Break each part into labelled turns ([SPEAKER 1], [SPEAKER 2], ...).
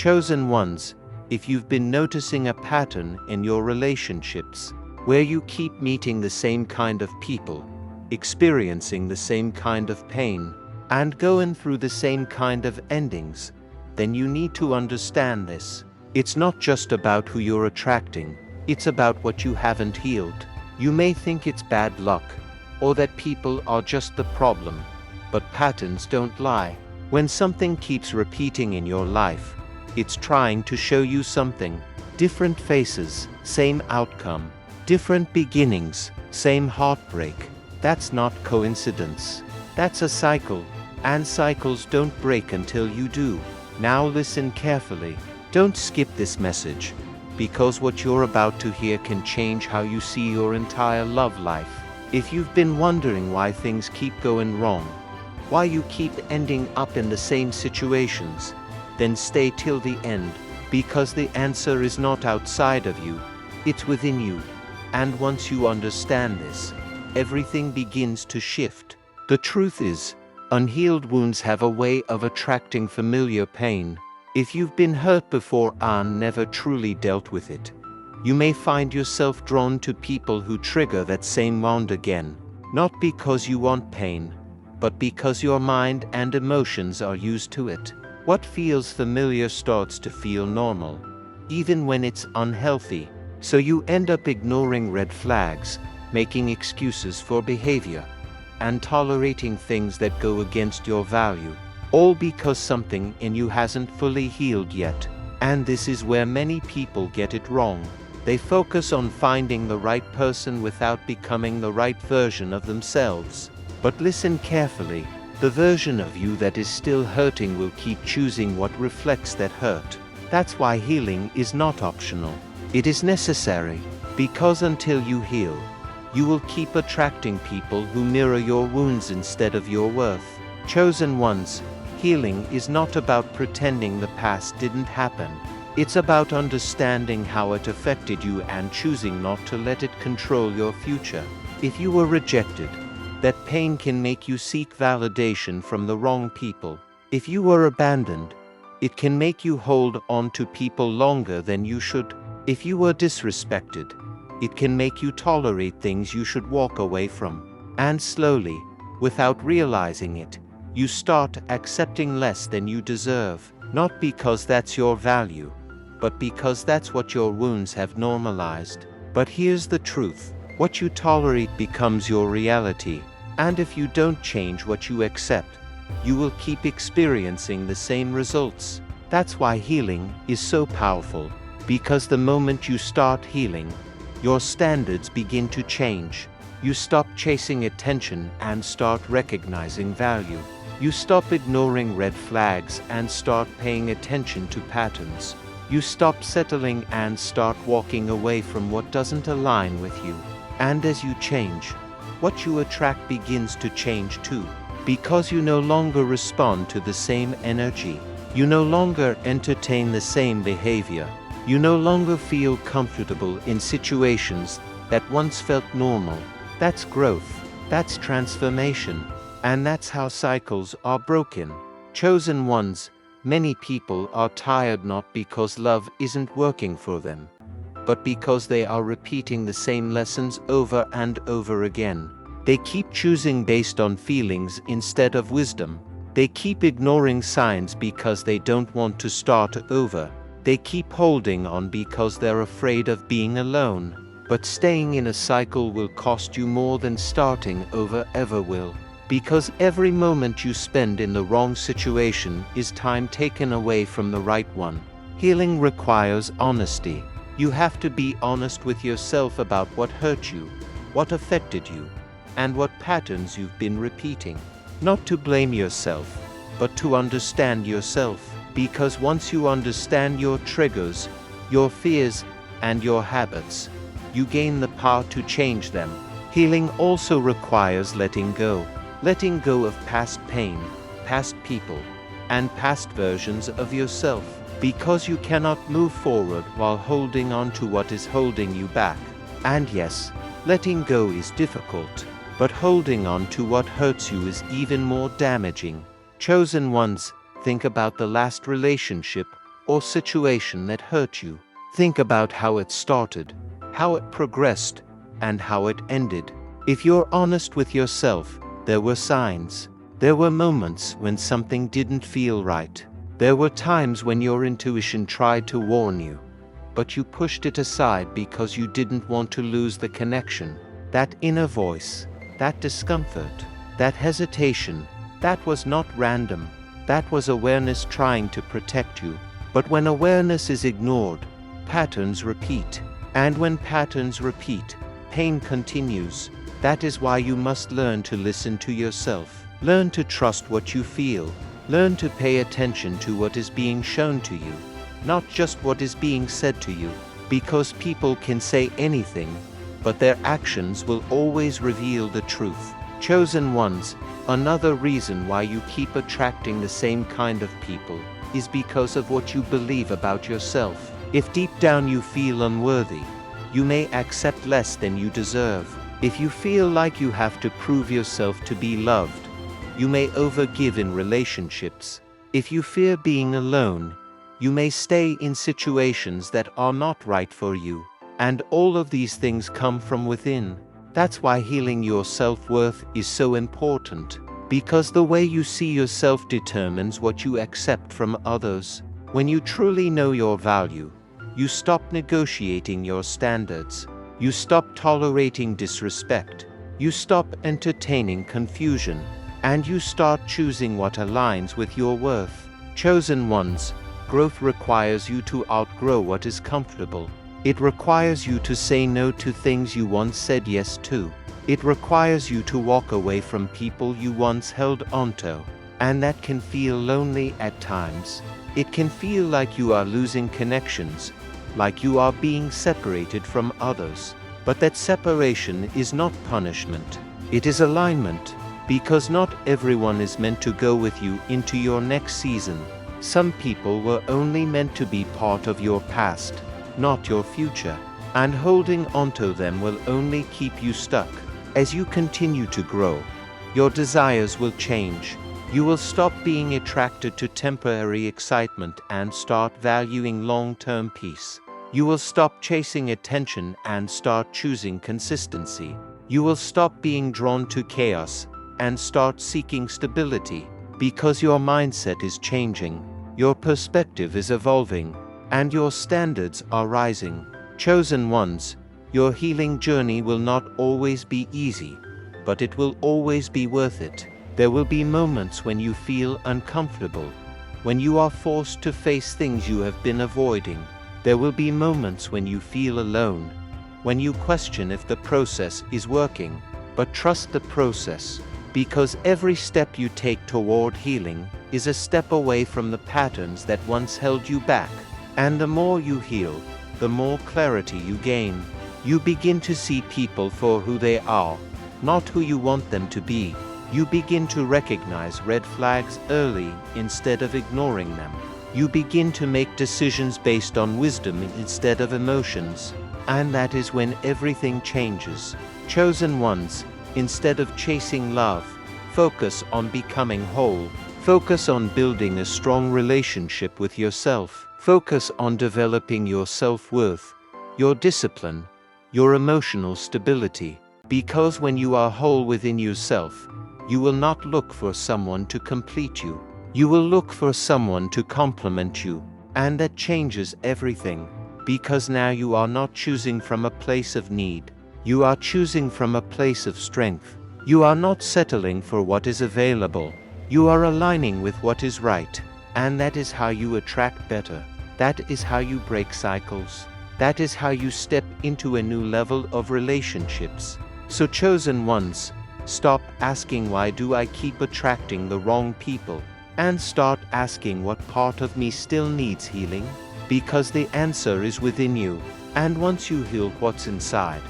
[SPEAKER 1] Chosen ones, if you've been noticing a pattern in your relationships, where you keep meeting the same kind of people, experiencing the same kind of pain, and going through the same kind of endings, then you need to understand this. It's not just about who you're attracting, it's about what you haven't healed. You may think it's bad luck, or that people are just the problem, but patterns don't lie. When something keeps repeating in your life, it's trying to show you something. Different faces, same outcome. Different beginnings, same heartbreak. That's not coincidence. That's a cycle, and cycles don't break until you do. Now listen carefully. Don't skip this message, because what you're about to hear can change how you see your entire love life. If you've been wondering why things keep going wrong, why you keep ending up in the same situations, then stay till the end, because the answer is not outside of you, it's within you. And once you understand this, everything begins to shift. The truth is, unhealed wounds have a way of attracting familiar pain. If you've been hurt before and never truly dealt with it, you may find yourself drawn to people who trigger that same wound again, not because you want pain, but because your mind and emotions are used to it. What feels familiar starts to feel normal, even when it's unhealthy. So you end up ignoring red flags, making excuses for behavior, and tolerating things that go against your value, all because something in you hasn't fully healed yet. And this is where many people get it wrong. They focus on finding the right person without becoming the right version of themselves. But listen carefully, the version of you that is still hurting will keep choosing what reflects that hurt. That's why healing is not optional. It is necessary, because until you heal, you will keep attracting people who mirror your wounds instead of your worth. Chosen ones, healing is not about pretending the past didn't happen. It's about understanding how it affected you and choosing not to let it control your future. If you were rejected, that pain can make you seek validation from the wrong people. If you were abandoned, it can make you hold on to people longer than you should. If you were disrespected, it can make you tolerate things you should walk away from. And slowly, without realizing it, you start accepting less than you deserve, not because that's your value, but because that's what your wounds have normalized. But here's the truth, what you tolerate becomes your reality, and if you don't change what you accept, you will keep experiencing the same results. That's why healing is so powerful, because the moment you start healing, your standards begin to change. You stop chasing attention and start recognizing value. You stop ignoring red flags and start paying attention to patterns. You stop settling and start walking away from what doesn't align with you. And as you change, what you attract begins to change too. Because you no longer respond to the same energy. You no longer entertain the same behavior. You no longer feel comfortable in situations that once felt normal. That's growth. That's transformation. And that's how cycles are broken. Chosen ones, many people are tired not because love isn't working for them, but because they are repeating the same lessons over and over again. They keep choosing based on feelings instead of wisdom. They keep ignoring signs because they don't want to start over. They keep holding on because they're afraid of being alone. But staying in a cycle will cost you more than starting over ever will. Because every moment you spend in the wrong situation is time taken away from the right one. Healing requires honesty. You have to be honest with yourself about what hurt you, what affected you, and what patterns you've been repeating. Not to blame yourself, but to understand yourself. Because once you understand your triggers, your fears, and your habits, you gain the power to change them. Healing also requires letting go. Letting go of past pain, past people, and past versions of yourself. Because you cannot move forward while holding on to what is holding you back. And yes, letting go is difficult, but holding on to what hurts you is even more damaging. Chosen ones, think about the last relationship or situation that hurt you. Think about how it started, how it progressed, and how it ended. If you're honest with yourself, there were signs. There were moments when something didn't feel right. There were times when your intuition tried to warn you, but you pushed it aside because you didn't want to lose the connection. That inner voice, that discomfort, that hesitation, that was not random. That was awareness trying to protect you. But when awareness is ignored, patterns repeat. And when patterns repeat, pain continues. That is why you must learn to listen to yourself. Learn to trust what you feel. Learn to pay attention to what is being shown to you, not just what is being said to you. Because people can say anything, but their actions will always reveal the truth. Chosen ones, another reason why you keep attracting the same kind of people is because of what you believe about yourself. If deep down you feel unworthy, you may accept less than you deserve. If you feel like you have to prove yourself to be loved, you may overgive in relationships. If you fear being alone, you may stay in situations that are not right for you. And all of these things come from within. That's why healing your self-worth is so important. Because the way you see yourself determines what you accept from others. When you truly know your value, you stop negotiating your standards. You stop tolerating disrespect. You stop entertaining confusion. And you start choosing what aligns with your worth. Chosen ones, growth requires you to outgrow what is comfortable. It requires you to say no to things you once said yes to. It requires you to walk away from people you once held onto. And that can feel lonely at times. It can feel like you are losing connections, like you are being separated from others. But that separation is not punishment. It is alignment. Because not everyone is meant to go with you into your next season. Some people were only meant to be part of your past, not your future. And holding onto them will only keep you stuck. As you continue to grow, your desires will change. You will stop being attracted to temporary excitement and start valuing long-term peace. You will stop chasing attention and start choosing consistency. You will stop being drawn to chaos and start seeking stability. Because your mindset is changing, your perspective is evolving, and your standards are rising. Chosen ones, your healing journey will not always be easy, but it will always be worth it. There will be moments when you feel uncomfortable, when you are forced to face things you have been avoiding. There will be moments when you feel alone, when you question if the process is working. But trust the process, because every step you take toward healing is a step away from the patterns that once held you back. And the more you heal, the more clarity you gain. You begin to see people for who they are, not who you want them to be. You begin to recognize red flags early instead of ignoring them. You begin to make decisions based on wisdom instead of emotions. And that is when everything changes. Chosen ones, instead of chasing love, focus on becoming whole. Focus on building a strong relationship with yourself. Focus on developing your self-worth, your discipline, your emotional stability. Because when you are whole within yourself, you will not look for someone to complete you. You will look for someone to complement you. And that changes everything. Because now you are not choosing from a place of need. You are choosing from a place of strength. You are not settling for what is available. You are aligning with what is right. And that is how you attract better. That is how you break cycles. That is how you step into a new level of relationships. So chosen ones, stop asking why do I keep attracting the wrong people, and start asking what part of me still needs healing. Because the answer is within you. And once you heal what's inside,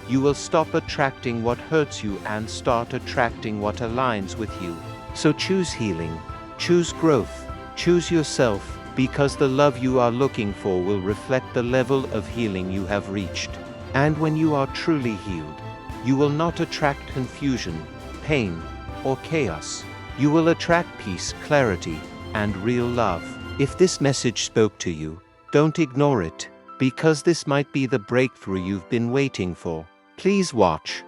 [SPEAKER 1] you will stop attracting what hurts you and start attracting what aligns with you. So choose healing, choose growth, choose yourself, because the love you are looking for will reflect the level of healing you have reached. And when you are truly healed, you will not attract confusion, pain, or chaos. You will attract peace, clarity, and real love. If this message spoke to you, don't ignore it, because this might be the breakthrough you've been waiting for. Please watch